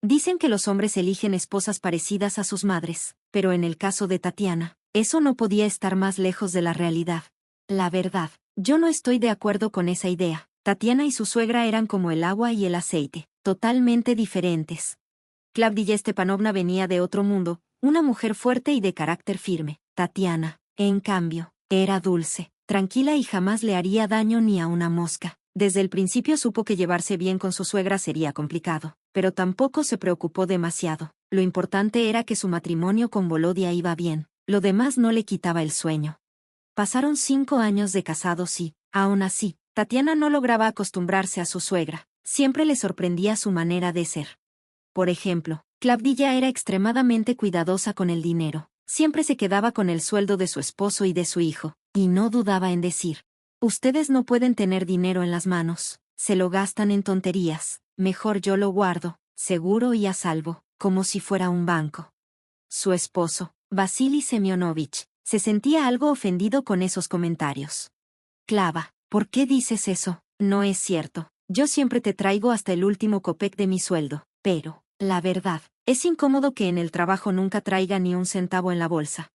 Dicen que los hombres eligen esposas parecidas a sus madres, pero en el caso de Tatiana, eso no podía estar más lejos de la realidad. La verdad, yo no estoy de acuerdo con esa idea. Tatiana y su suegra eran como el agua y el aceite, totalmente diferentes. Klavdiya Stepanovna venía de otro mundo, una mujer fuerte y de carácter firme. Tatiana, en cambio, era dulce, tranquila y jamás le haría daño ni a una mosca. Desde el principio supo que llevarse bien con su suegra sería complicado, pero tampoco se preocupó demasiado. Lo importante era que su matrimonio con Volodia iba bien, lo demás no le quitaba el sueño. Pasaron 5 años de casados y, aún así, Tatiana no lograba acostumbrarse a su suegra. Siempre le sorprendía su manera de ser. Por ejemplo, Klavdiya era extremadamente cuidadosa con el dinero. Siempre se quedaba con el sueldo de su esposo y de su hijo, y no dudaba en decir: ustedes no pueden tener dinero en las manos, se lo gastan en tonterías, mejor yo lo guardo, seguro y a salvo, como si fuera un banco. Su esposo, Vasily Semyonovich, se sentía algo ofendido con esos comentarios. Klava, ¿por qué dices eso? No es cierto, yo siempre te traigo hasta el último copec de mi sueldo, pero, la verdad, es incómodo que en el trabajo nunca traiga ni un centavo en la bolsa.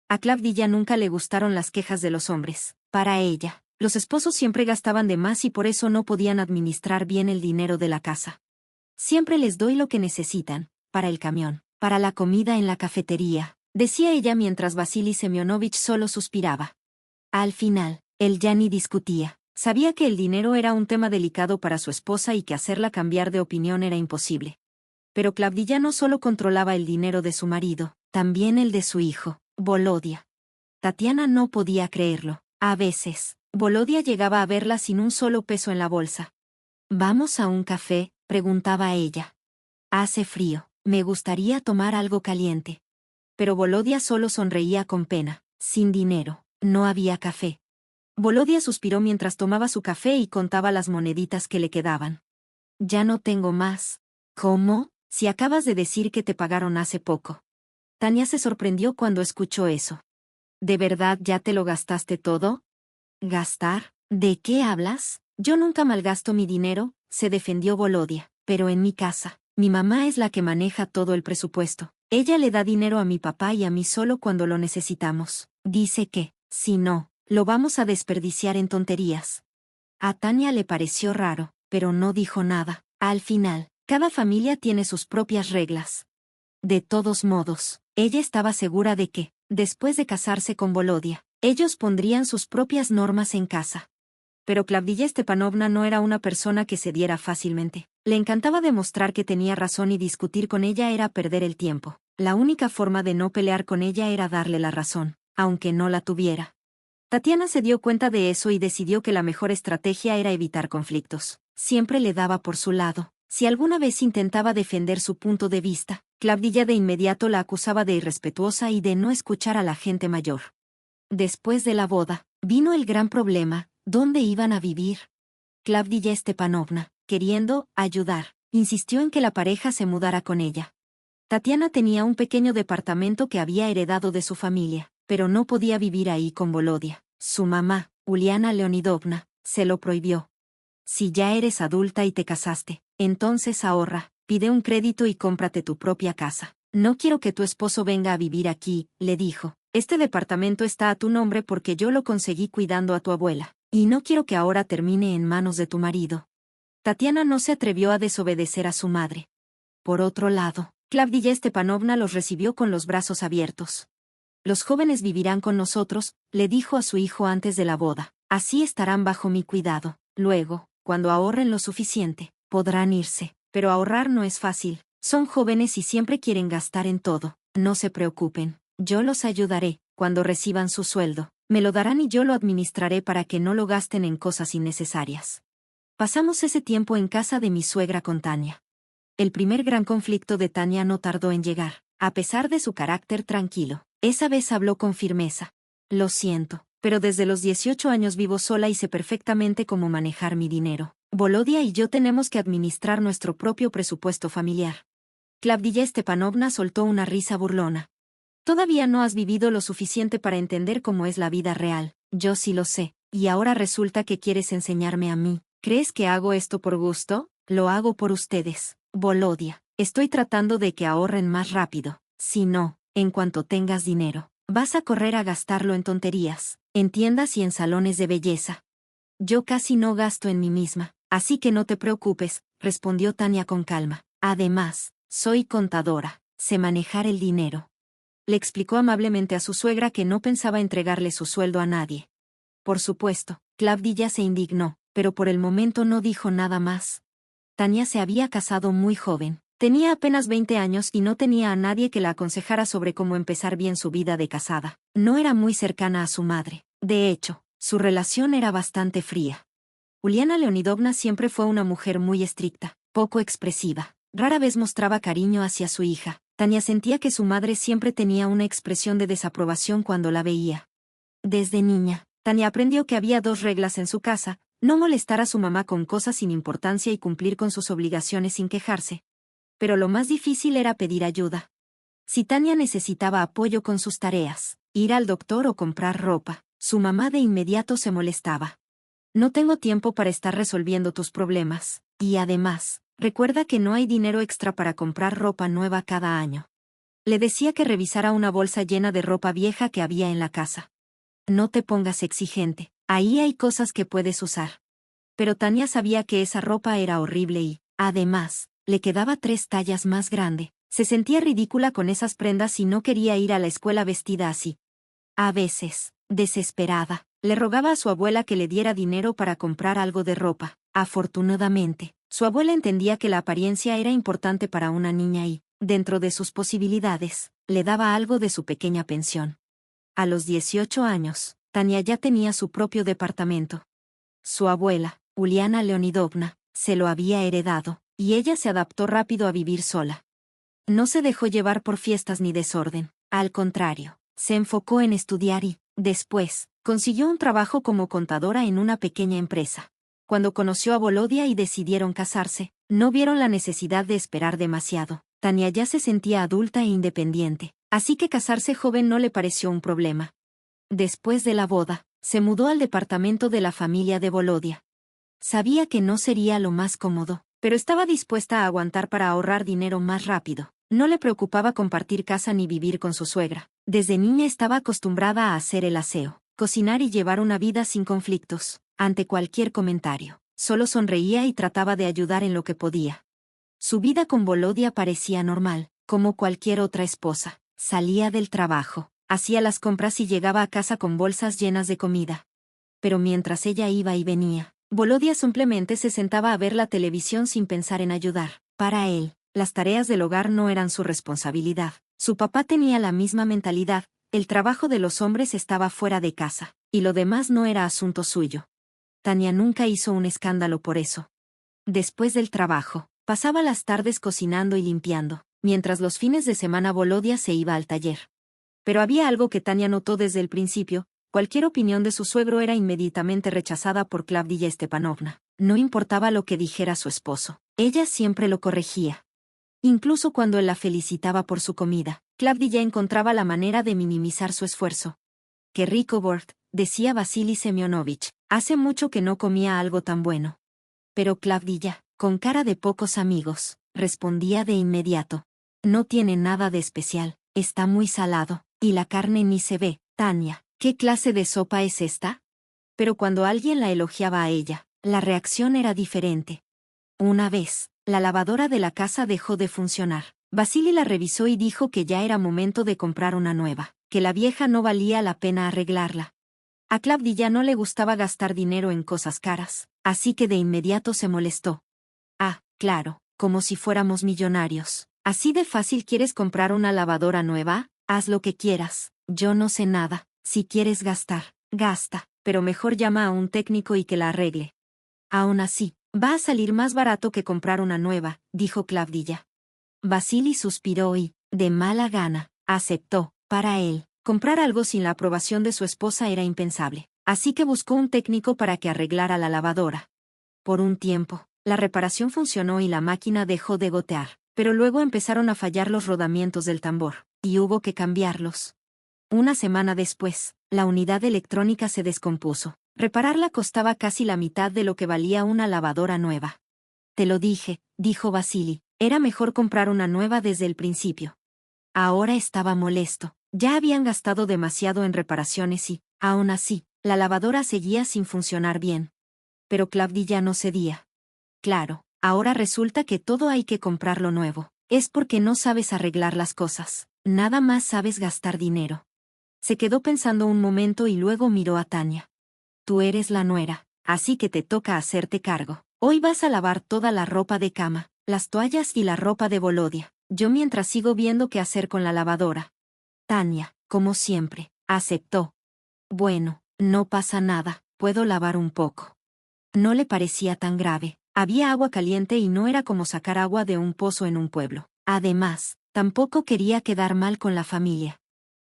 A Klavdiya nunca le gustaron las quejas de los hombres. Para ella, los esposos siempre gastaban de más y por eso no podían administrar bien el dinero de la casa. Siempre les doy lo que necesitan, para el camión, para la comida en la cafetería, decía ella mientras Vasily Semyonovich solo suspiraba. Al final, él ya ni discutía. Sabía que el dinero era un tema delicado para su esposa y que hacerla cambiar de opinión era imposible. Pero Klavdiya no solo controlaba el dinero de su marido, también el de su hijo, Volodia. Tatiana no podía creerlo. A veces, Volodia llegaba a verla sin un solo peso en la bolsa. ¿Vamos a un café?, preguntaba ella. Hace frío, me gustaría tomar algo caliente. Pero Volodia solo sonreía con pena. Sin dinero, no había café. Volodia suspiró mientras tomaba su café y contaba las moneditas que le quedaban. Ya no tengo más. ¿Cómo? Si acabas de decir que te pagaron hace poco. Tania se sorprendió cuando escuchó eso. ¿De verdad ya te lo gastaste todo? ¿Gastar? ¿De qué hablas? Yo nunca malgasto mi dinero, se defendió Volodia, pero en mi casa, mi mamá es la que maneja todo el presupuesto. Ella le da dinero a mi papá y a mí solo cuando lo necesitamos. Dice que, si no, lo vamos a desperdiciar en tonterías. A Tania le pareció raro, pero no dijo nada. Al final, cada familia tiene sus propias reglas. De todos modos, ella estaba segura de que, después de casarse con Volodia, ellos pondrían sus propias normas en casa. Pero Klavdiya Stepanovna no era una persona que cediera fácilmente. Le encantaba demostrar que tenía razón y discutir con ella era perder el tiempo. La única forma de no pelear con ella era darle la razón, aunque no la tuviera. Tatiana se dio cuenta de eso y decidió que la mejor estrategia era evitar conflictos. Siempre le daba por su lado. Si alguna vez intentaba defender su punto de vista, Klavdiya de inmediato la acusaba de irrespetuosa y de no escuchar a la gente mayor. Después de la boda, vino el gran problema: ¿dónde iban a vivir? Klavdiya Stepanovna, queriendo ayudar, insistió en que la pareja se mudara con ella. Tatiana tenía un pequeño departamento que había heredado de su familia, pero no podía vivir ahí con Volodia. Su mamá, Uliana Leonidovna, se lo prohibió. Si ya eres adulta y te casaste, entonces ahorra, pide un crédito y cómprate tu propia casa. No quiero que tu esposo venga a vivir aquí, le dijo. Este departamento está a tu nombre porque yo lo conseguí cuidando a tu abuela, y no quiero que ahora termine en manos de tu marido. Tatiana no se atrevió a desobedecer a su madre. Por otro lado, Klavdiya Stepanovna los recibió con los brazos abiertos. Los jóvenes vivirán con nosotros, le dijo a su hijo antes de la boda. Así estarán bajo mi cuidado. Luego, cuando ahorren lo suficiente, podrán irse. Pero ahorrar no es fácil. Son jóvenes y siempre quieren gastar en todo. No se preocupen, yo los ayudaré. Cuando reciban su sueldo, me lo darán y yo lo administraré para que no lo gasten en cosas innecesarias. Pasamos ese tiempo en casa de mi suegra con Tania. El primer gran conflicto de Tania no tardó en llegar, a pesar de su carácter tranquilo. Esa vez habló con firmeza. Lo siento, pero desde los 18 años vivo sola y sé perfectamente cómo manejar mi dinero. Volodia y yo tenemos que administrar nuestro propio presupuesto familiar. Klavdiya Stepanovna soltó una risa burlona. Todavía no has vivido lo suficiente para entender cómo es la vida real. Yo sí lo sé, y ahora resulta que quieres enseñarme a mí. ¿Crees que hago esto por gusto? Lo hago por ustedes. Volodia, Estoy tratando de que ahorren más rápido. Si no, en cuanto tengas dinero, vas a correr a gastarlo en tonterías, en tiendas y en salones de belleza. Yo casi no gasto en mí misma, así que no te preocupes, respondió Tania con calma. Además, soy contadora, sé manejar el dinero. Le explicó amablemente a su suegra que no pensaba entregarle su sueldo a nadie. Por supuesto, Claudia se indignó, pero por el momento no dijo nada más. Tania se había casado muy joven. Tenía apenas 20 años y no tenía a nadie que la aconsejara sobre cómo empezar bien su vida de casada. No era muy cercana a su madre. De hecho, su relación era bastante fría. Uliana Leonidovna siempre fue una mujer muy estricta, poco expresiva. Rara vez mostraba cariño hacia su hija. Tania sentía que su madre siempre tenía una expresión de desaprobación cuando la veía. Desde niña, Tania aprendió que había 2 reglas en su casa: no molestar a su mamá con cosas sin importancia y cumplir con sus obligaciones sin quejarse. Pero lo más difícil era pedir ayuda. Si Tania necesitaba apoyo con sus tareas, ir al doctor o comprar ropa, su mamá de inmediato se molestaba. No tengo tiempo para estar resolviendo tus problemas, y además, recuerda que no hay dinero extra para comprar ropa nueva cada año. Le decía que revisara una bolsa llena de ropa vieja que había en la casa. No te pongas exigente, ahí hay cosas que puedes usar. Pero Tania sabía que esa ropa era horrible y, además, le quedaba 3 tallas más grande. Se sentía ridícula con esas prendas y no quería ir a la escuela vestida así. A veces, desesperada, le rogaba a su abuela que le diera dinero para comprar algo de ropa. Afortunadamente, su abuela entendía que la apariencia era importante para una niña y, dentro de sus posibilidades, le daba algo de su pequeña pensión. A los 18 años, Tania ya tenía su propio departamento. Su abuela, Uliana Leonidovna, se lo había heredado, y ella se adaptó rápido a vivir sola. No se dejó llevar por fiestas ni desorden, al contrario, se enfocó en estudiar y, después, consiguió un trabajo como contadora en una pequeña empresa. Cuando conoció a Volodia y decidieron casarse, no vieron la necesidad de esperar demasiado. Tania ya se sentía adulta e independiente, así que casarse joven no le pareció un problema. Después de la boda, se mudó al departamento de la familia de Volodia. Sabía que no sería lo más cómodo, pero estaba dispuesta a aguantar para ahorrar dinero más rápido. No le preocupaba compartir casa ni vivir con su suegra. Desde niña estaba acostumbrada a hacer el aseo, cocinar y llevar una vida sin conflictos. Ante cualquier comentario, solo sonreía y trataba de ayudar en lo que podía. Su vida con Volodia parecía normal, como cualquier otra esposa. Salía del trabajo, hacía las compras y llegaba a casa con bolsas llenas de comida. Pero mientras ella iba y venía, Volodia simplemente se sentaba a ver la televisión sin pensar en ayudar. Para él, las tareas del hogar no eran su responsabilidad. Su papá tenía la misma mentalidad: el trabajo de los hombres estaba fuera de casa, y lo demás no era asunto suyo. Tania nunca hizo un escándalo por eso. Después del trabajo, pasaba las tardes cocinando y limpiando, mientras los fines de semana Volodia se iba al taller. Pero había algo que Tania notó desde el principio: cualquier opinión de su suegro era inmediatamente rechazada por Claudia Stepanovna. No importaba lo que dijera su esposo, ella siempre lo corregía. Incluso cuando él la felicitaba por su comida, Claudia encontraba la manera de minimizar su esfuerzo. «Qué rico, Bort», decía Vasily Semyonovich, «hace mucho que no comía algo tan bueno». Pero Claudia, con cara de pocos amigos, respondía de inmediato: «No tiene nada de especial, está muy salado, y la carne ni se ve». «Tania, ¿qué clase de sopa es esta?». Pero cuando alguien la elogiaba a ella, la reacción era diferente. Una vez, la lavadora de la casa dejó de funcionar. Vasily la revisó y dijo que ya era momento de comprar una nueva, que la vieja no valía la pena arreglarla. A Claudia no le gustaba gastar dinero en cosas caras, así que de inmediato se molestó. «Ah, claro, como si fuéramos millonarios. ¿Así de fácil quieres comprar una lavadora nueva? Haz lo que quieras, yo no sé nada. Si quieres gastar, gasta, pero mejor llama a un técnico y que la arregle». «Aún así, va a salir más barato que comprar una nueva», dijo Claudia. Vasily suspiró y, de mala gana, aceptó. Para él, comprar algo sin la aprobación de su esposa era impensable, así que buscó un técnico para que arreglara la lavadora. Por un tiempo, la reparación funcionó y la máquina dejó de gotear, pero luego empezaron a fallar los rodamientos del tambor, y hubo que cambiarlos. Una semana después, la unidad electrónica se descompuso. Repararla costaba casi la mitad de lo que valía una lavadora nueva. «Te lo dije», dijo Vasily, Era mejor comprar una nueva desde el principio. Ahora estaba molesto. Ya habían gastado demasiado en reparaciones y, aún así, la lavadora seguía sin funcionar bien. Pero Claudia no cedía. Claro, ahora resulta que todo hay que comprarlo nuevo. Es porque no sabes arreglar las cosas. Nada más sabes gastar dinero. Se quedó pensando un momento y luego miró a Tania. Tú eres la nuera, así que te toca hacerte cargo. Hoy vas a lavar toda la ropa de cama, las toallas y la ropa de Volodia. Yo mientras sigo viendo qué hacer con la lavadora. Tania, como siempre, aceptó. Bueno, no pasa nada, puedo lavar un poco. No le parecía tan grave. Había agua caliente y no era como sacar agua de un pozo en un pueblo. Además, tampoco quería quedar mal con la familia.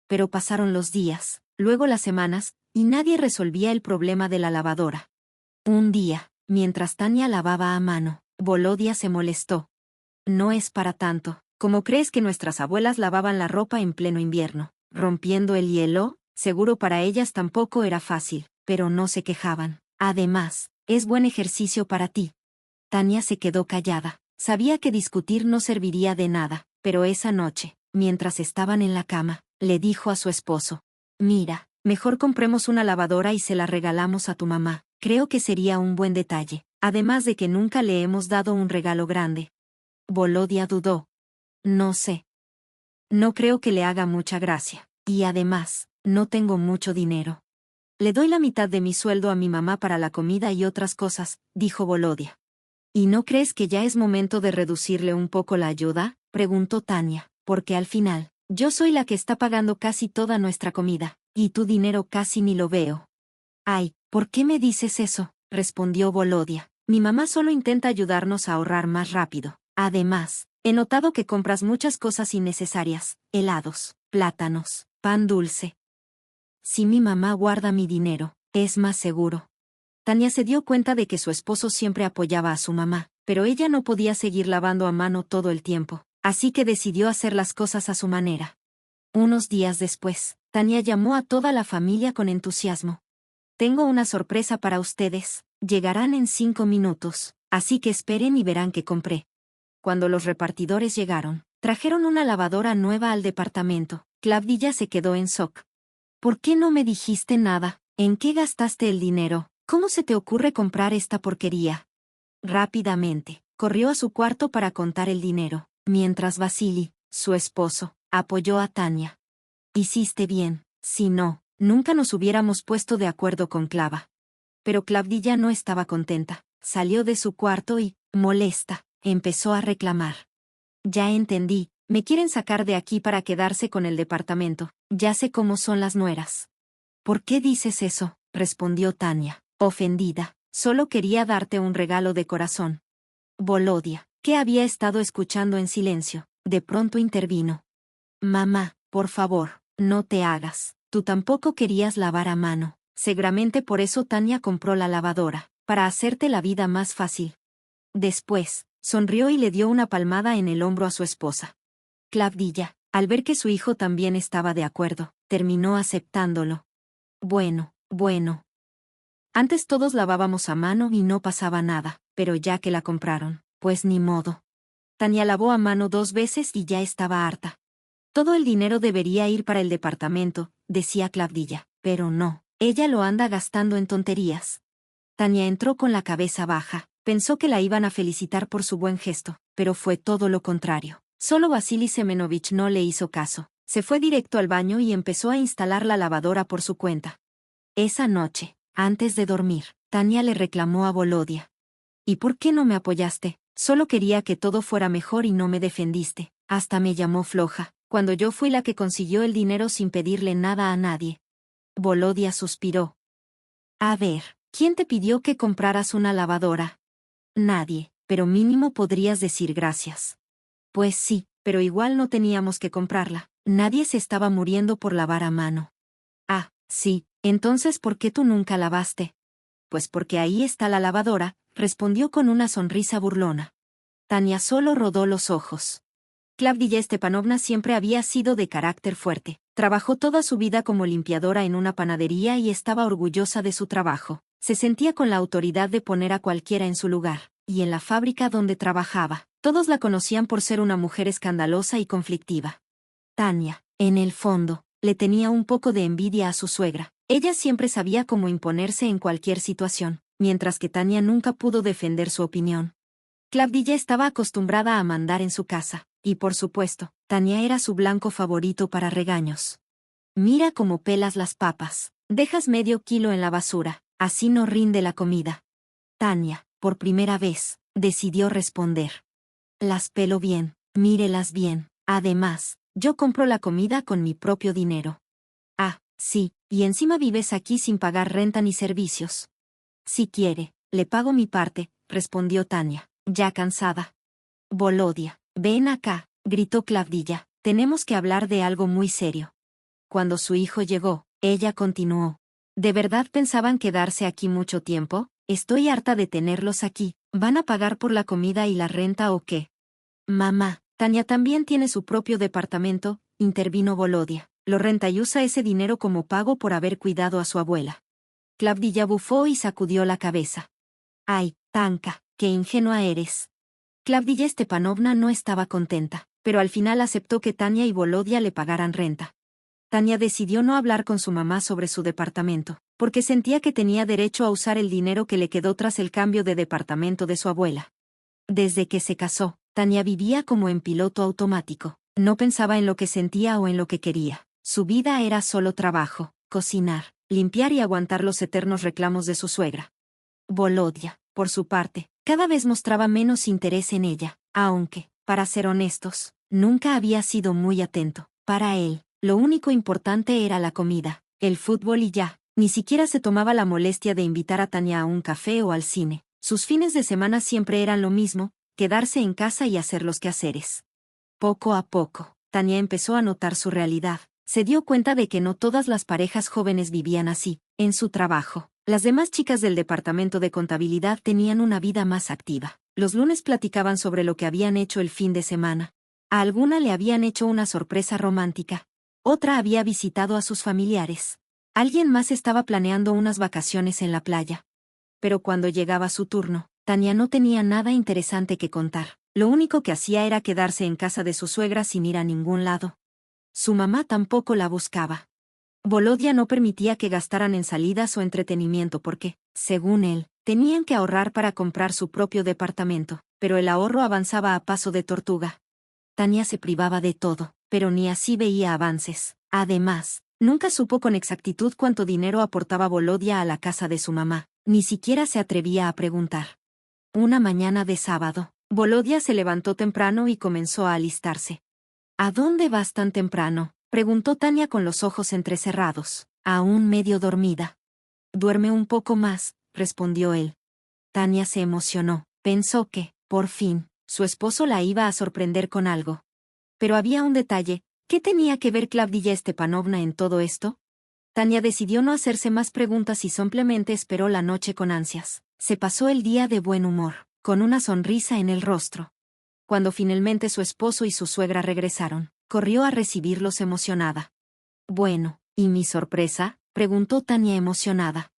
Pero pasaron los días, luego las semanas, y nadie resolvía el problema de la lavadora. Un día, mientras Tania lavaba a mano, Volodia se molestó. No es para tanto. ¿Cómo crees que nuestras abuelas lavaban la ropa en pleno invierno, rompiendo el hielo? Seguro para ellas tampoco era fácil, pero no se quejaban. Además, es buen ejercicio para ti. Tania se quedó callada. Sabía que discutir no serviría de nada, pero esa noche, mientras estaban en la cama, le dijo a su esposo: Mira, mejor compremos una lavadora y se la regalamos a tu mamá. Creo que sería un buen detalle, además de que nunca le hemos dado un regalo grande. Volodia dudó. No sé. No creo que le haga mucha gracia. Y además, no tengo mucho dinero. Le doy la mitad de mi sueldo a mi mamá para la comida y otras cosas, dijo Volodia. ¿Y no crees que ya es momento de reducirle un poco la ayuda? Preguntó Tania, porque al final, yo soy la que está pagando casi toda nuestra comida, y tu dinero casi ni lo veo. Ay, ¿por qué me dices eso? Respondió Volodia. Mi mamá solo intenta ayudarnos a ahorrar más rápido. Además, he notado que compras muchas cosas innecesarias, helados, plátanos, pan dulce. Si mi mamá guarda mi dinero, es más seguro. Tania se dio cuenta de que su esposo siempre apoyaba a su mamá, pero ella no podía seguir lavando a mano todo el tiempo, así que decidió hacer las cosas a su manera. Unos días después, Tania llamó a toda la familia con entusiasmo. Tengo una sorpresa para ustedes, llegarán en 5 minutos, así que esperen y verán qué compré. Cuando los repartidores llegaron, trajeron una lavadora nueva al departamento. Claudia se quedó en shock. ¿Por qué no me dijiste nada? ¿En qué gastaste el dinero? ¿Cómo se te ocurre comprar esta porquería? Rápidamente, corrió a su cuarto para contar el dinero, mientras Vasili, su esposo, apoyó a Tania. Hiciste bien, si no, nunca nos hubiéramos puesto de acuerdo con Clava. Pero Claudia no estaba contenta. Salió de su cuarto y, molesta, empezó a reclamar. Ya entendí, me quieren sacar de aquí para quedarse con el departamento. Ya sé cómo son las nueras. ¿Por qué dices eso? Respondió Tania, ofendida. Solo quería darte un regalo de corazón. Volodia, que había estado escuchando en silencio, de pronto intervino. Mamá, por favor, no te hagas. Tú tampoco querías lavar a mano. Seguramente por eso Tania compró la lavadora, para hacerte la vida más fácil. Después, sonrió y le dio una palmada en el hombro a su esposa. Claudia, al ver que su hijo también estaba de acuerdo, terminó aceptándolo. Bueno. Antes todos lavábamos a mano y no pasaba nada, pero ya que la compraron, pues ni modo. Tania lavó a mano 2 veces y ya estaba harta. Todo el dinero debería ir para el departamento, decía Claudia, pero no, ella lo anda gastando en tonterías. Tania entró con la cabeza baja, pensó que la iban a felicitar por su buen gesto, pero fue todo lo contrario. Solo Vasili Semenovich no le hizo caso. Se fue directo al baño y empezó a instalar la lavadora por su cuenta. Esa noche, antes de dormir, Tania le reclamó a Volodia. ¿Y por qué no me apoyaste? Solo quería que todo fuera mejor y no me defendiste. Hasta me llamó floja, cuando yo fui la que consiguió el dinero sin pedirle nada a nadie. Volodia suspiró. A ver, ¿quién te pidió que compraras una lavadora? Nadie, pero mínimo podrías decir gracias. Pues sí, pero igual no teníamos que comprarla. Nadie se estaba muriendo por lavar a mano. Ah, sí, entonces ¿por qué tú nunca lavaste? Pues porque ahí está la lavadora, respondió con una sonrisa burlona. Tania solo rodó los ojos. Claudia Stepanovna siempre había sido de carácter fuerte. Trabajó toda su vida como limpiadora en una panadería y estaba orgullosa de su trabajo. Se sentía con la autoridad de poner a cualquiera en su lugar. y en la fábrica donde trabajaba. Todos la conocían por ser una mujer escandalosa y conflictiva. Tania, en el fondo, le tenía un poco de envidia a su suegra. Ella siempre sabía cómo imponerse en cualquier situación, mientras que Tania nunca pudo defender su opinión. Clavdilla estaba acostumbrada a mandar en su casa, y por supuesto, Tania era su blanco favorito para regaños. Mira cómo pelas las papas. Dejas medio kilo en la basura, así no rinde la comida. Tania, por primera vez, decidió responder. Las pelo bien, mírelas bien. Además, yo compro la comida con mi propio dinero. Ah, sí, y encima vives aquí sin pagar renta ni servicios. Si quiere, le pago mi parte, respondió Tania, ya cansada. Volodia, ven acá, gritó Clavdilla, tenemos que hablar de algo muy serio. Cuando su hijo llegó, ella continuó. ¿De verdad pensaban quedarse aquí mucho tiempo? Estoy harta de tenerlos aquí. ¿Van a pagar por la comida y la renta o qué? Mamá, Tania también tiene su propio departamento, intervino Volodia. Lo renta y usa ese dinero como pago por haber cuidado a su abuela. Clavdilla bufó y sacudió la cabeza. Ay, Tanka, qué ingenua eres. Clavdilla Stepanovna no estaba contenta, pero al final aceptó que Tania y Volodia le pagaran renta. Tania decidió no hablar con su mamá sobre su departamento, porque sentía que tenía derecho a usar el dinero que le quedó tras el cambio de departamento de su abuela. Desde que se casó, Tania vivía como en piloto automático. No pensaba en lo que sentía o en lo que quería. Su vida era solo trabajo, cocinar, limpiar y aguantar los eternos reclamos de su suegra. Volodia, por su parte, cada vez mostraba menos interés en ella, aunque, para ser honestos, nunca había sido muy atento. Para él, lo único importante era la comida, el fútbol y ya. Ni siquiera se tomaba la molestia de invitar a Tania a un café o al cine. Sus fines de semana siempre eran lo mismo, quedarse en casa y hacer los quehaceres. Poco a poco, Tania empezó a notar su realidad. Se dio cuenta de que no todas las parejas jóvenes vivían así. En su trabajo, las demás chicas del departamento de contabilidad tenían una vida más activa. Los lunes platicaban sobre lo que habían hecho el fin de semana. A alguna le habían hecho una sorpresa romántica. Otra había visitado a sus familiares. Alguien más estaba planeando unas vacaciones en la playa. Pero cuando llegaba su turno, Tania no tenía nada interesante que contar. Lo único que hacía era quedarse en casa de su suegra sin ir a ningún lado. Su mamá tampoco la buscaba. Volodia no permitía que gastaran en salidas o entretenimiento porque, según él, tenían que ahorrar para comprar su propio departamento, pero el ahorro avanzaba a paso de tortuga. Tania se privaba de todo, pero ni así veía avances. Además, nunca supo con exactitud cuánto dinero aportaba Volodia a la casa de su mamá, ni siquiera se atrevía a preguntar. Una mañana de sábado, Volodia se levantó temprano y comenzó a alistarse. ¿A dónde vas tan temprano?, preguntó Tania con los ojos entrecerrados, aún medio dormida. Duerme un poco más, respondió él. Tania se emocionó, pensó que, por fin, su esposo la iba a sorprender con algo. Pero había un detalle. ¿Qué tenía que ver Clavdilla Stepanovna en todo esto? Tania decidió no hacerse más preguntas y simplemente esperó la noche con ansias. Se pasó el día de buen humor, con una sonrisa en el rostro. Cuando finalmente su esposo y su suegra regresaron, corrió a recibirlos emocionada. Bueno, ¿y mi sorpresa?, preguntó Tania emocionada.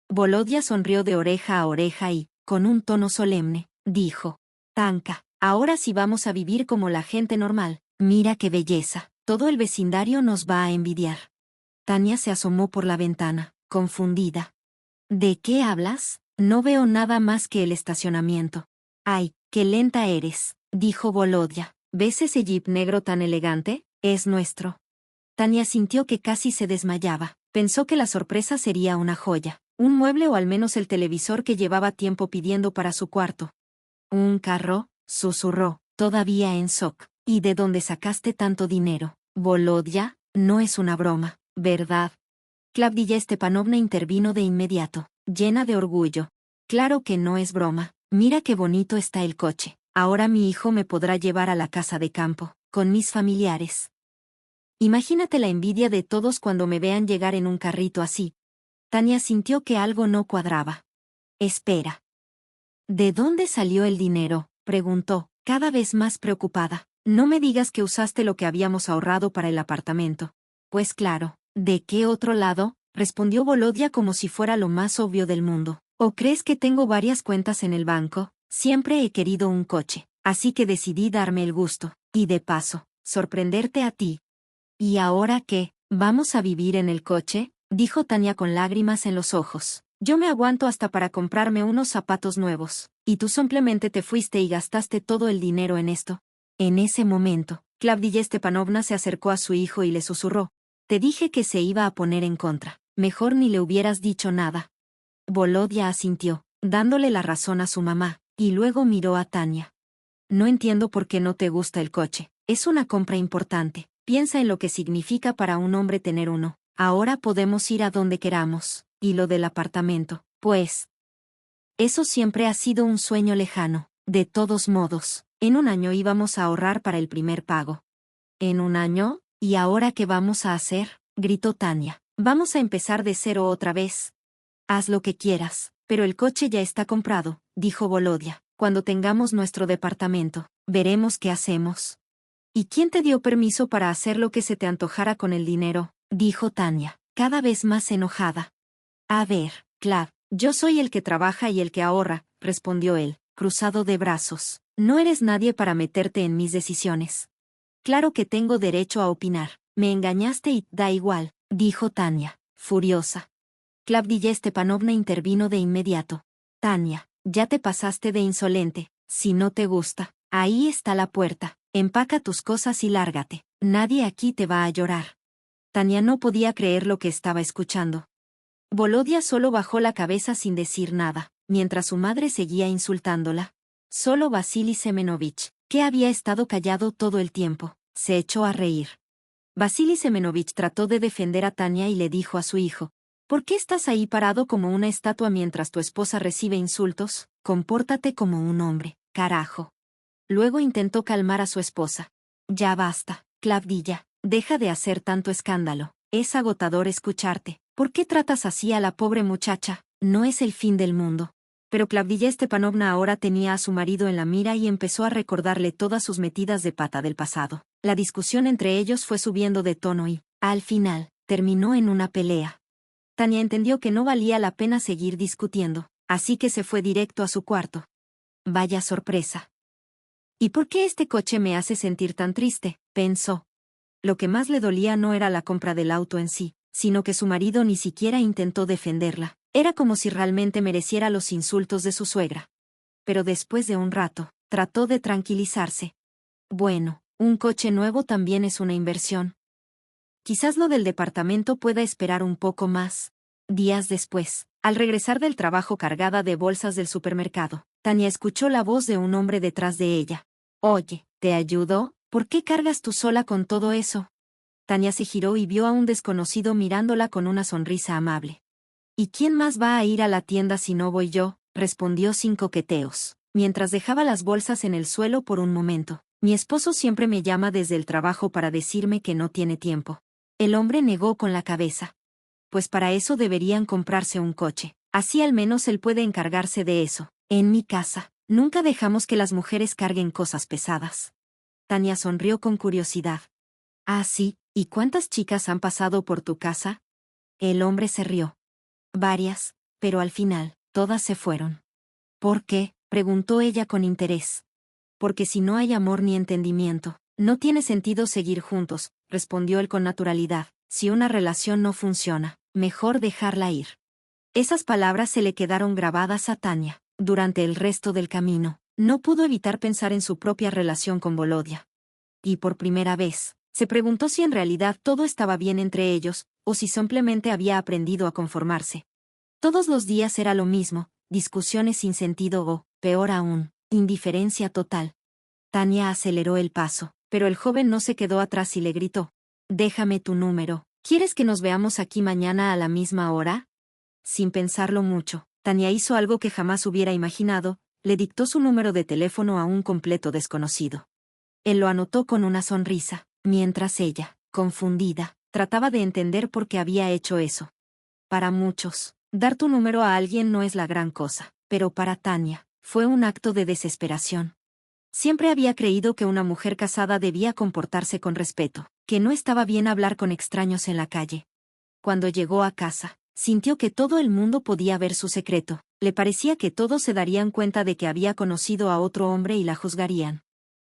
Volodia sonrió de oreja a oreja y, con un tono solemne, dijo: Tanka, ahora sí vamos a vivir como la gente normal. Mira qué belleza, todo el vecindario nos va a envidiar. Tania se asomó por la ventana, confundida. ¿De qué hablas? No veo nada más que el estacionamiento. Ay, qué lenta eres, dijo Volodia. ¿Ves ese jeep negro tan elegante? Es nuestro. Tania sintió que casi se desmayaba. Pensó que la sorpresa sería una joya, un mueble o al menos el televisor que llevaba tiempo pidiendo para su cuarto. ¿Un carro?, susurró, todavía en shock. ¿Y de dónde sacaste tanto dinero? Volodia, no es una broma, ¿verdad? Clavdilla Stepanovna intervino de inmediato, llena de orgullo. Claro que no es broma. Mira qué bonito está el coche. Ahora mi hijo me podrá llevar a la casa de campo, con mis familiares. Imagínate la envidia de todos cuando me vean llegar en un carrito así. Tania sintió que algo no cuadraba. Espera. ¿De dónde salió el dinero?, preguntó, cada vez más preocupada. No me digas que usaste lo que habíamos ahorrado para el apartamento. Pues claro. ¿De qué otro lado?, respondió Volodia como si fuera lo más obvio del mundo. ¿O crees que tengo varias cuentas en el banco? Siempre he querido un coche, así que decidí darme el gusto, y de paso, sorprenderte a ti. ¿Y ahora qué? ¿Vamos a vivir en el coche?, dijo Tania con lágrimas en los ojos. Yo me aguanto hasta para comprarme unos zapatos nuevos, y tú simplemente te fuiste y gastaste todo el dinero en esto. En ese momento, Klavdiya Stepanovna se acercó a su hijo y le susurró: te dije que se iba a poner en contra, mejor ni le hubieras dicho nada. Volodya asintió, dándole la razón a su mamá, y luego miró a Tania. No entiendo por qué no te gusta el coche, es una compra importante, piensa en lo que significa para un hombre tener uno. Ahora podemos ir a donde queramos, y lo del apartamento, pues. Eso siempre ha sido un sueño lejano. De todos modos, en un año íbamos a ahorrar para el primer pago. ¿En un año? ¿Y ahora qué vamos a hacer?, gritó Tania. Vamos a empezar de cero otra vez. Haz lo que quieras, pero el coche ya está comprado, dijo Volodya. Cuando tengamos nuestro departamento, veremos qué hacemos. ¿Y quién te dio permiso para hacer lo que se te antojara con el dinero?, dijo Tania, cada vez más enojada. A ver, Clav, yo soy el que trabaja y el que ahorra, respondió él, cruzado de brazos. No eres nadie para meterte en mis decisiones. Claro que tengo derecho a opinar. Me engañaste y da igual, dijo Tania, furiosa. Klavdiya Stepanovna intervino de inmediato. Tania, ya te pasaste de insolente. Si no te gusta, ahí está la puerta. Empaca tus cosas y lárgate. Nadie aquí te va a llorar. Tania no podía creer lo que estaba escuchando. Volodya solo bajó la cabeza sin decir nada, mientras su madre seguía insultándola. Solo Vasily Semenovich, que había estado callado todo el tiempo, se echó a reír. Vasily Semenovich trató de defender a Tania y le dijo a su hijo: ¿por qué estás ahí parado como una estatua mientras tu esposa recibe insultos? Compórtate como un hombre, carajo. Luego intentó calmar a su esposa. Ya basta, Klavdiya, deja de hacer tanto escándalo. Es agotador escucharte. ¿Por qué tratas así a la pobre muchacha? No es el fin del mundo. Pero Klavdiya Stepanovna ahora tenía a su marido en la mira y empezó a recordarle todas sus metidas de pata del pasado. La discusión entre ellos fue subiendo de tono y, al final, terminó en una pelea. Tania entendió que no valía la pena seguir discutiendo, así que se fue directo a su cuarto. Vaya sorpresa. ¿Y por qué este coche me hace sentir tan triste?, pensó. Lo que más le dolía no era la compra del auto en sí, sino que su marido ni siquiera intentó defenderla. Era como si realmente mereciera los insultos de su suegra. Pero después de un rato, trató de tranquilizarse. Bueno, un coche nuevo también es una inversión. Quizás lo del departamento pueda esperar un poco más. Días después, al regresar del trabajo cargada de bolsas del supermercado, Tania escuchó la voz de un hombre detrás de ella. Oye, ¿te ayudo? ¿Por qué cargas tú sola con todo eso? Tania se giró y vio a un desconocido mirándola con una sonrisa amable. ¿Y quién más va a ir a la tienda si no voy yo?, respondió sin coqueteos, mientras dejaba las bolsas en el suelo por un momento. Mi esposo siempre me llama desde el trabajo para decirme que no tiene tiempo. El hombre negó con la cabeza. Pues para eso deberían comprarse un coche. Así al menos él puede encargarse de eso. En mi casa, nunca dejamos que las mujeres carguen cosas pesadas. Tania sonrió con curiosidad. Ah, sí, ¿y cuántas chicas han pasado por tu casa? El hombre se rió. Varias, pero al final, todas se fueron. ¿Por qué?, preguntó ella con interés. Porque si no hay amor ni entendimiento, no tiene sentido seguir juntos, respondió él con naturalidad. Si una relación no funciona, mejor dejarla ir. Esas palabras se le quedaron grabadas a Tania. Durante el resto del camino, no pudo evitar pensar en su propia relación con Volodya. Y por primera vez, se preguntó si en realidad todo estaba bien entre ellos, o si simplemente había aprendido a conformarse. Todos los días era lo mismo, discusiones sin sentido o, peor aún, indiferencia total. Tania aceleró el paso, pero el joven no se quedó atrás y le gritó: déjame tu número. ¿Quieres que nos veamos aquí mañana a la misma hora? Sin pensarlo mucho, Tania hizo algo que jamás hubiera imaginado, le dictó su número de teléfono a un completo desconocido. Él lo anotó con una sonrisa, mientras ella, confundida, trataba de entender por qué había hecho eso. Para muchos, dar tu número a alguien no es la gran cosa, pero para Tania, fue un acto de desesperación. Siempre había creído que una mujer casada debía comportarse con respeto, que no estaba bien hablar con extraños en la calle. Cuando llegó a casa, sintió que todo el mundo podía ver su secreto, Le parecía que todos se darían cuenta de que había conocido a otro hombre y la juzgarían.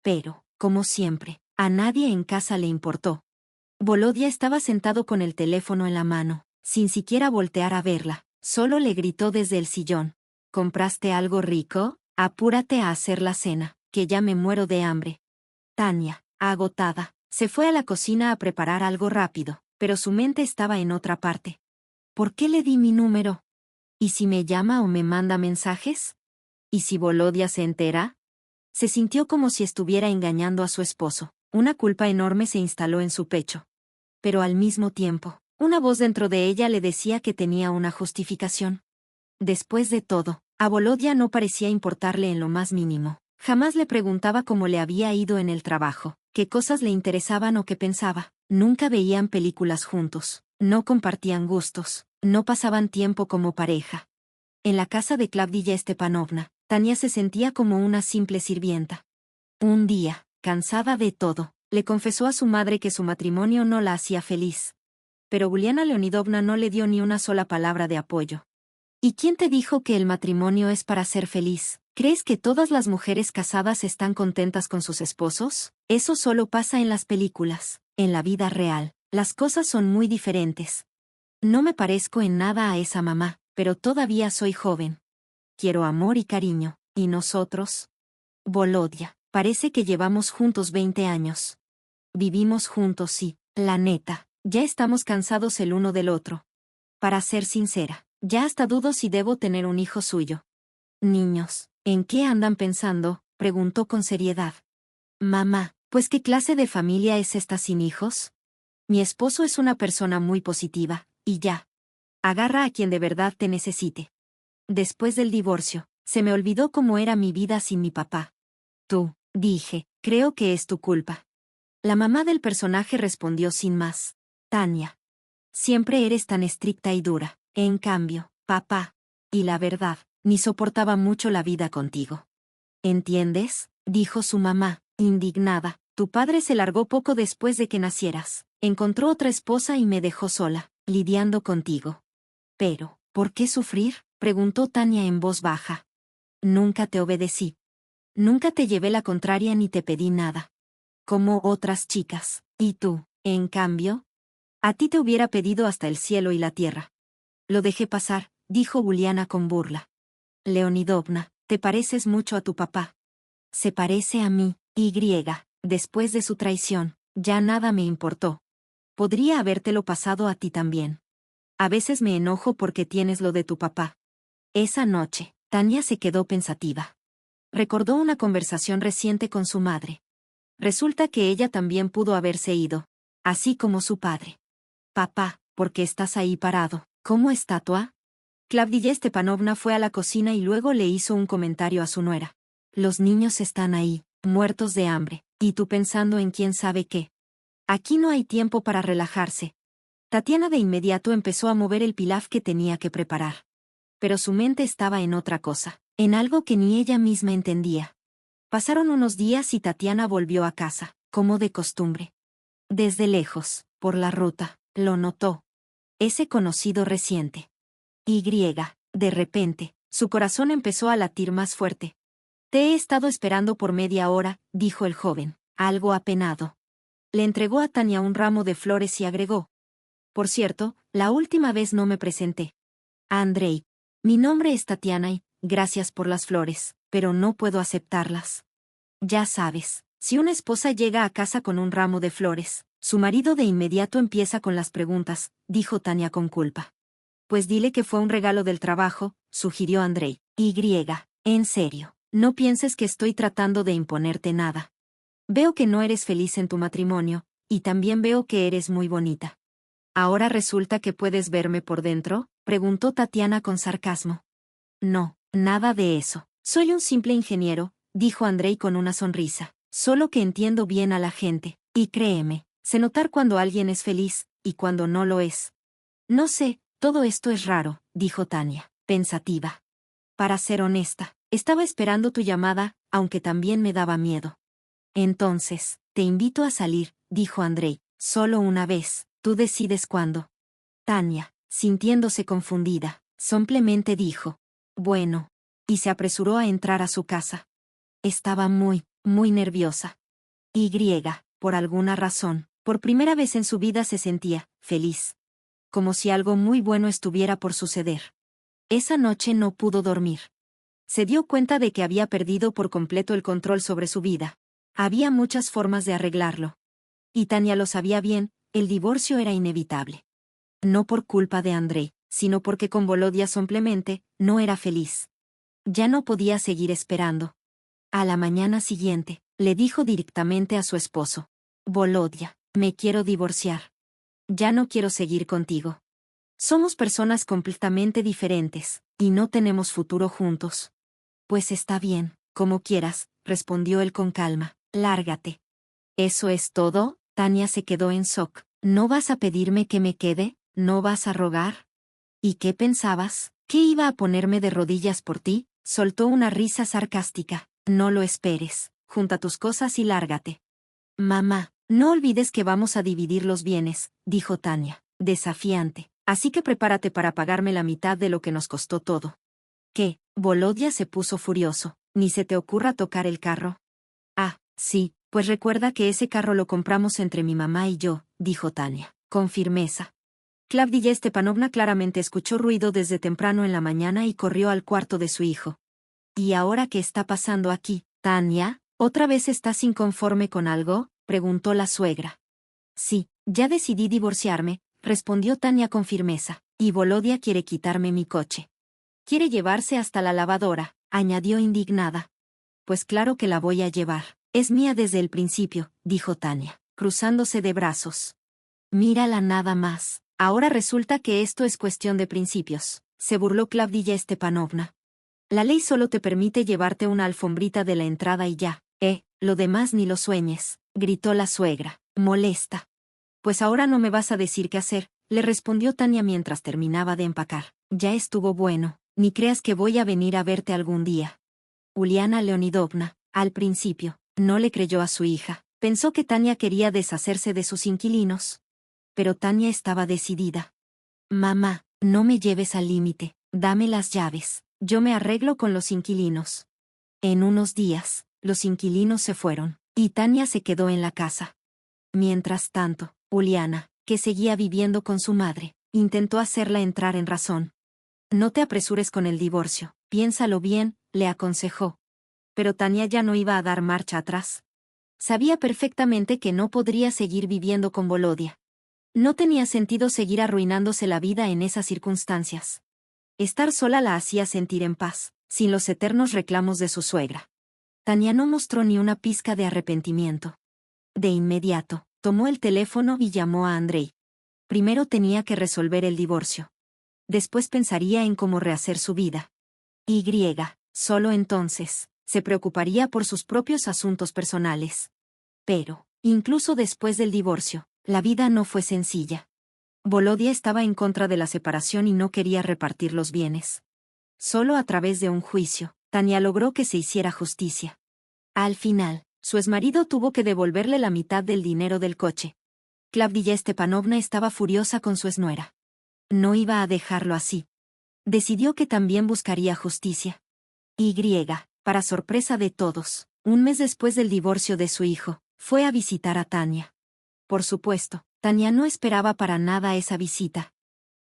Pero, como siempre, a nadie en casa le importó. Volodia estaba sentado con el teléfono en la mano, sin siquiera voltear a verla. Solo le gritó desde el sillón. ¿Compraste algo rico? Apúrate a hacer la cena, que ya me muero de hambre. Tania, agotada, se fue a la cocina a preparar algo rápido, pero su mente estaba en otra parte. ¿Por qué le di mi número? ¿Y si me llama o me manda mensajes? ¿Y si Volodia se entera? Se sintió como si estuviera engañando a su esposo. Una culpa enorme se instaló en su pecho. Pero al mismo tiempo, una voz dentro de ella le decía que tenía una justificación. Después de todo, a Volodia no parecía importarle en lo más mínimo. Jamás le preguntaba cómo le había ido en el trabajo, qué cosas le interesaban o qué pensaba. Nunca veían películas juntos, no compartían gustos, no pasaban tiempo como pareja. En la casa de Klavdilla Stepanovna, Tania se sentía como una simple sirvienta. Un día, cansada de todo, le confesó a su madre que su matrimonio no la hacía feliz. Pero Uliana Leonidovna no le dio ni una sola palabra de apoyo. ¿Y quién te dijo que el matrimonio es para ser feliz? ¿Crees que todas las mujeres casadas están contentas con sus esposos? Eso solo pasa en las películas. En la vida real, las cosas son muy diferentes. No me parezco en nada a esa mamá, pero todavía soy joven. Quiero amor y cariño. ¿Y nosotros? Volodia, parece que llevamos juntos 20 años. Vivimos juntos y, la neta, ya estamos cansados el uno del otro. Para ser sincera, ya hasta dudo si debo tener un hijo suyo. Niños, ¿en qué andan pensando?, preguntó con seriedad. Mamá, pues ¿qué clase de familia es esta sin hijos? Mi esposo es una persona muy positiva, y ya. Agarra a quien de verdad te necesite. Después del divorcio, se me olvidó cómo era mi vida sin mi papá. Tú, dije, creo que es tu culpa. La mamá del personaje respondió sin más. Tania. Siempre eres tan estricta y dura. En cambio, papá. Y la verdad, ni soportaba mucho la vida contigo. ¿Entiendes?, dijo su mamá, indignada. Tu padre se largó poco después de que nacieras. Encontró otra esposa y me dejó sola, lidiando contigo. Pero, ¿por qué sufrir?, preguntó Tania en voz baja. Nunca te obedecí. Nunca te llevé la contraria ni te pedí nada. Como otras chicas. Y tú, en cambio, a ti te hubiera pedido hasta el cielo y la tierra. Lo dejé pasar, dijo Uliana con burla. Leonidovna, te pareces mucho a tu papá. Se parece a mí, y después de su traición, ya nada me importó. Podría habértelo pasado a ti también. A veces me enojo porque tienes lo de tu papá. Esa noche, Tania se quedó pensativa. Recordó una conversación reciente con su madre. Resulta que ella también pudo haberse ido, así como su padre. Papá, ¿por qué estás ahí parado, como estatua? Klavdilla Stepanovna fue a la cocina y luego le hizo un comentario a su nuera. Los niños están ahí, muertos de hambre, y tú pensando en quién sabe qué. Aquí no hay tiempo para relajarse. Tatiana de inmediato empezó a mover el pilaf que tenía que preparar. Pero su mente estaba en otra cosa, en algo que ni ella misma entendía. Pasaron unos días y Tatiana volvió a casa, como de costumbre. Desde lejos, por la ruta, lo notó. Ese conocido reciente. Y, de repente, su corazón empezó a latir más fuerte. Te he estado esperando por media hora, dijo el joven, algo apenado. Le entregó a Tania un ramo de flores y agregó. Por cierto, la última vez no me presenté. Andrei. Mi nombre es Tatiana y, gracias por las flores, pero no puedo aceptarlas. Ya sabes, si una esposa llega a casa con un ramo de flores, su marido de inmediato empieza con las preguntas, dijo Tania con culpa. Pues dile que fue un regalo del trabajo, sugirió Andrei. Y, en serio, no pienses que estoy tratando de imponerte nada. Veo que no eres feliz en tu matrimonio, y también veo que eres muy bonita. ¿Ahora resulta que puedes verme por dentro?, preguntó Tatiana con sarcasmo. No, nada de eso. Soy un simple ingeniero, dijo Andrei con una sonrisa. Solo que entiendo bien a la gente, y créeme, sé notar cuando alguien es feliz, y cuando no lo es. No sé, todo esto es raro, dijo Tania, pensativa. Para ser honesta, estaba esperando tu llamada, aunque también me daba miedo. Entonces, te invito a salir, dijo Andrei, solo una vez, tú decides cuándo. Tania, sintiéndose confundida, simplemente dijo. Bueno. Y se apresuró a entrar a su casa. Estaba muy, muy nerviosa. Por alguna razón, por primera vez en su vida se sentía feliz. Como si algo muy bueno estuviera por suceder. Esa noche no pudo dormir. Se dio cuenta de que había perdido por completo el control sobre su vida. Había muchas formas de arreglarlo. Y Tania lo sabía bien, el divorcio era inevitable. No por culpa de Andrei, sino porque con Volodya simplemente no era feliz. Ya no podía seguir esperando. A la mañana siguiente, le dijo directamente a su esposo: Volodya, me quiero divorciar. Ya no quiero seguir contigo. Somos personas completamente diferentes, y no tenemos futuro juntos. Pues está bien, como quieras, respondió él con calma. Lárgate. ¿Eso es todo? Tania se quedó en shock. ¿No vas a pedirme que me quede? ¿No vas a rogar? ¿Y qué pensabas? ¿Que iba a ponerme de rodillas por ti? Soltó una risa sarcástica. No lo esperes. Junta tus cosas y lárgate. Mamá, no olvides que vamos a dividir los bienes, dijo Tania, desafiante. Así que prepárate para pagarme la mitad de lo que nos costó todo. ¿Qué? Volodya se puso furioso. Ni se te ocurra tocar el carro. Ah, sí, pues recuerda que ese carro lo compramos entre mi mamá y yo, dijo Tania, con firmeza. Klavdiya Stepanovna claramente escuchó ruido desde temprano en la mañana y corrió al cuarto de su hijo. ¿Y ahora qué está pasando aquí, Tania? ¿Otra vez estás inconforme con algo?, preguntó la suegra. Sí, ya decidí divorciarme, respondió Tania con firmeza, y Volodya quiere quitarme mi coche. Quiere llevarse hasta la lavadora, añadió indignada. Pues claro que la voy a llevar. Es mía desde el principio, dijo Tania, cruzándose de brazos. Mírala nada más. Ahora resulta que esto es cuestión de principios, se burló Klavdiya Stepanovna. La ley solo te permite llevarte una alfombrita de la entrada y ya, lo demás ni lo sueñes, gritó la suegra, molesta. Pues ahora no me vas a decir qué hacer, le respondió Tania mientras terminaba de empacar. Ya estuvo bueno, ni creas que voy a venir a verte algún día. Uliana Leonidovna, al principio, no le creyó a su hija, pensó que Tania quería deshacerse de sus inquilinos. Pero Tania estaba decidida. Mamá, no me lleves al límite, dame las llaves, yo me arreglo con los inquilinos. En unos días, los inquilinos se fueron, y Tania se quedó en la casa. Mientras tanto, Uliana, que seguía viviendo con su madre, intentó hacerla entrar en razón. No te apresures con el divorcio, piénsalo bien, le aconsejó. Pero Tania ya no iba a dar marcha atrás. Sabía perfectamente que no podría seguir viviendo con Volodya. No tenía sentido seguir arruinándose la vida en esas circunstancias. Estar sola la hacía sentir en paz, sin los eternos reclamos de su suegra. Tania no mostró ni una pizca de arrepentimiento. De inmediato, tomó el teléfono y llamó a Andrei. Primero tenía que resolver el divorcio. Después pensaría en cómo rehacer su vida. Solo entonces, se preocuparía por sus propios asuntos personales. Pero, incluso después del divorcio, la vida no fue sencilla. Volodya estaba en contra de la separación y no quería repartir los bienes. Solo a través de un juicio, Tania logró que se hiciera justicia. Al final, su exmarido tuvo que devolverle la mitad del dinero del coche. Klavdiya Stepanovna estaba furiosa con su exnuera. No iba a dejarlo así. Decidió que también buscaría justicia. Para sorpresa de todos, un mes después del divorcio de su hijo, fue a visitar a Tania. Por supuesto, Tania no esperaba para nada esa visita.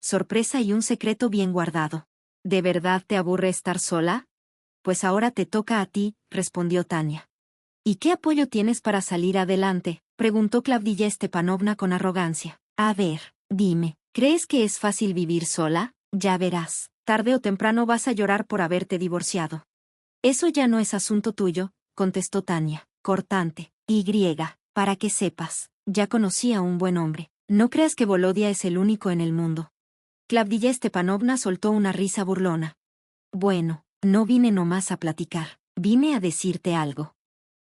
Sorpresa y un secreto bien guardado. ¿De verdad te aburre estar sola? Pues ahora te toca a ti, respondió Tania. ¿Y qué apoyo tienes para salir adelante?, preguntó Klavdiya Stepanovna con arrogancia. A ver, dime, ¿crees que es fácil vivir sola? Ya verás, tarde o temprano vas a llorar por haberte divorciado. Eso ya no es asunto tuyo, contestó Tania, cortante. Para que sepas, ya conocí a un buen hombre. No creas que Volodya es el único en el mundo. Klavdiya Stepanovna soltó una risa burlona. Bueno, no vine nomás a platicar, vine a decirte algo.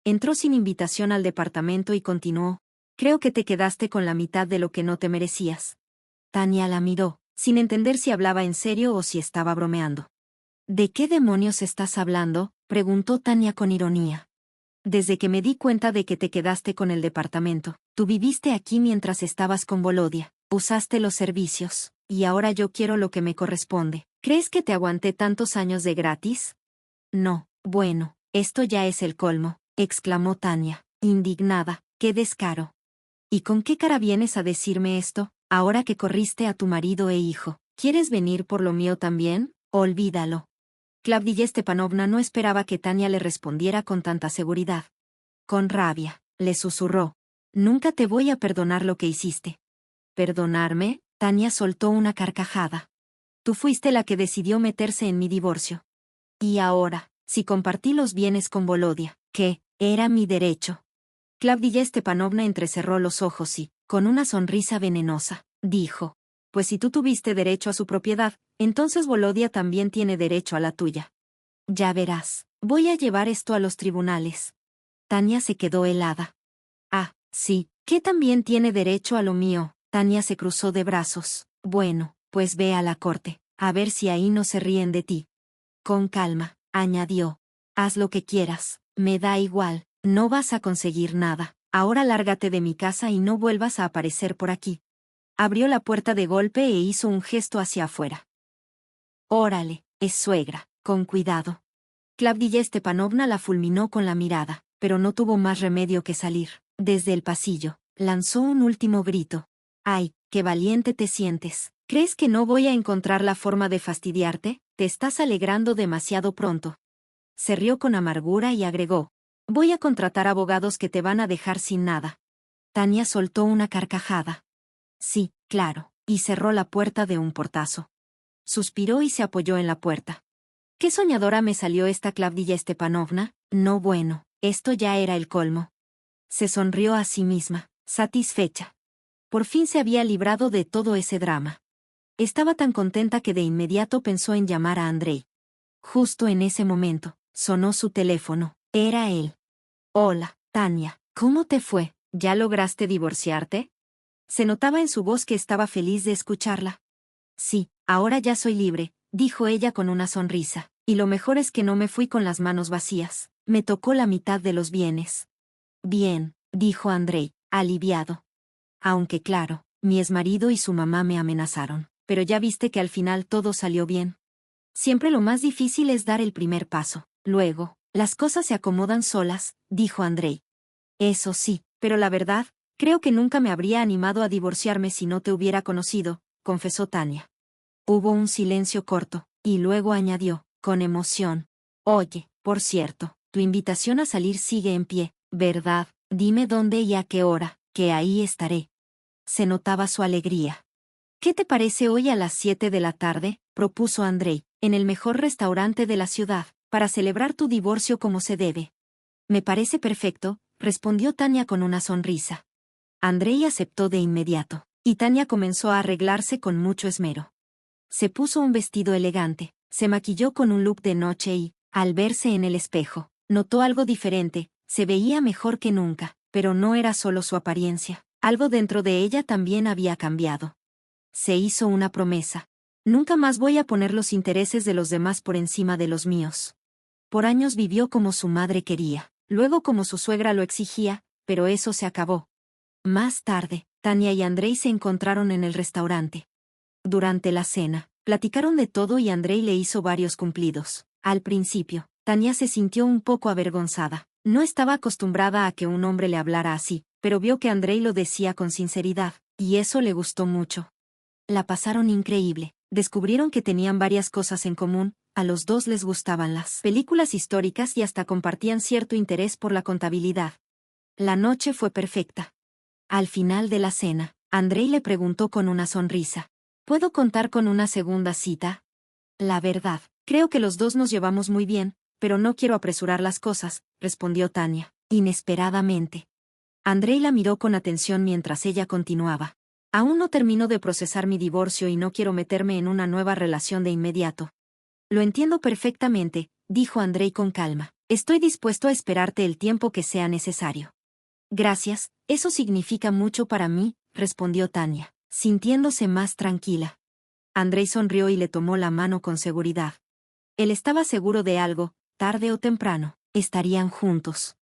Entró sin invitación al departamento y continuó. Creo que te quedaste con la mitad de lo que no te merecías. Tania la miró, sin entender si hablaba en serio o si estaba bromeando. ¿De qué demonios estás hablando?, preguntó Tania con ironía. Desde que me di cuenta de que te quedaste con el departamento, tú viviste aquí mientras estabas con Volodya, usaste los servicios, y ahora yo quiero lo que me corresponde. ¿Crees que te aguanté tantos años de gratis? No, bueno, esto ya es el colmo, exclamó Tania, indignada. ¡Qué descaro! ¿Y con qué cara vienes a decirme esto, ahora que corriste a tu marido e hijo? ¿Quieres venir por lo mío también? Olvídalo. Klavdiyé Stepanovna no esperaba que Tania le respondiera con tanta seguridad. Con rabia, le susurró. Nunca te voy a perdonar lo que hiciste. ¿Perdonarme? Tania soltó una carcajada. Tú fuiste la que decidió meterse en mi divorcio. Y ahora, si compartí los bienes con Volodia, ¿qué? Era mi derecho. Klavdiyé Stepanovna entrecerró los ojos y, con una sonrisa venenosa, dijo: pues si tú tuviste derecho a su propiedad, entonces Volodia también tiene derecho a la tuya. Ya verás, voy a llevar esto a los tribunales. Tania se quedó helada. Ah, sí, que también tiene derecho a lo mío. Tania se cruzó de brazos. Bueno, pues ve a la corte, a ver si ahí no se ríen de ti. Con calma, añadió. Haz lo que quieras, me da igual, no vas a conseguir nada. Ahora lárgate de mi casa y no vuelvas a aparecer por aquí. Abrió la puerta de golpe e hizo un gesto hacia afuera. Órale, es suegra, con cuidado. Klavdiyé Stepanovna la fulminó con la mirada, pero no tuvo más remedio que salir. Desde el pasillo, lanzó un último grito. ¡Ay, qué valiente te sientes! ¿Crees que no voy a encontrar la forma de fastidiarte? Te estás alegrando demasiado pronto. Se rió con amargura y agregó: voy a contratar abogados que te van a dejar sin nada. Tania soltó una carcajada. Sí, claro, y cerró la puerta de un portazo. Suspiró y se apoyó en la puerta. ¿Qué soñadora me salió esta Klavdiyé Stepanovna? No, bueno, esto ya era el colmo. Se sonrió a sí misma, satisfecha. Por fin se había librado de todo ese drama. Estaba tan contenta que de inmediato pensó en llamar a Andrei. Justo en ese momento, sonó su teléfono. Era él. Hola, Tania, ¿cómo te fue? ¿Ya lograste divorciarte? Se notaba en su voz que estaba feliz de escucharla. Sí, ahora ya soy libre, dijo ella con una sonrisa, y lo mejor es que no me fui con las manos vacías, me tocó la mitad de los bienes. Bien, dijo Andrei, aliviado. Aunque claro, mi exmarido y su mamá me amenazaron, pero ya viste que al final todo salió bien. Siempre lo más difícil es dar el primer paso, luego, las cosas se acomodan solas, dijo Andrei. Eso sí, pero la verdad, creo que nunca me habría animado a divorciarme si no te hubiera conocido, confesó Tania. Hubo un silencio corto, y luego añadió, con emoción. Oye, por cierto, tu invitación a salir sigue en pie, ¿verdad? Dime dónde y a qué hora, que ahí estaré. Se notaba su alegría. ¿Qué te parece hoy a las 7 de la tarde? Propuso Andrei, en el mejor restaurante de la ciudad, para celebrar tu divorcio como se debe. Me parece perfecto, respondió Tania con una sonrisa. Andrei aceptó de inmediato, y Tania comenzó a arreglarse con mucho esmero. Se puso un vestido elegante, se maquilló con un look de noche y, al verse en el espejo, notó algo diferente, se veía mejor que nunca, pero no era solo su apariencia, algo dentro de ella también había cambiado. Se hizo una promesa. Nunca más voy a poner los intereses de los demás por encima de los míos. Por años vivió como su madre quería, luego como su suegra lo exigía, pero eso se acabó. Más tarde, Tania y Andrei se encontraron en el restaurante. Durante la cena, platicaron de todo y Andrei le hizo varios cumplidos. Al principio, Tania se sintió un poco avergonzada. No estaba acostumbrada a que un hombre le hablara así, pero vio que Andrei lo decía con sinceridad, y eso le gustó mucho. La pasaron increíble. Descubrieron que tenían varias cosas en común, a los dos les gustaban las películas históricas y hasta compartían cierto interés por la contabilidad. La noche fue perfecta. Al final de la cena, Andrei le preguntó con una sonrisa: ¿puedo contar con una segunda cita? La verdad, creo que los dos nos llevamos muy bien, pero no quiero apresurar las cosas, respondió Tania, inesperadamente. Andrei la miró con atención mientras ella continuaba. Aún no termino de procesar mi divorcio y no quiero meterme en una nueva relación de inmediato. Lo entiendo perfectamente, dijo Andrei con calma. Estoy dispuesto a esperarte el tiempo que sea necesario. Gracias, eso significa mucho para mí, respondió Tania, sintiéndose más tranquila. Andrei sonrió y le tomó la mano con seguridad. Él estaba seguro de algo, tarde o temprano, estarían juntos.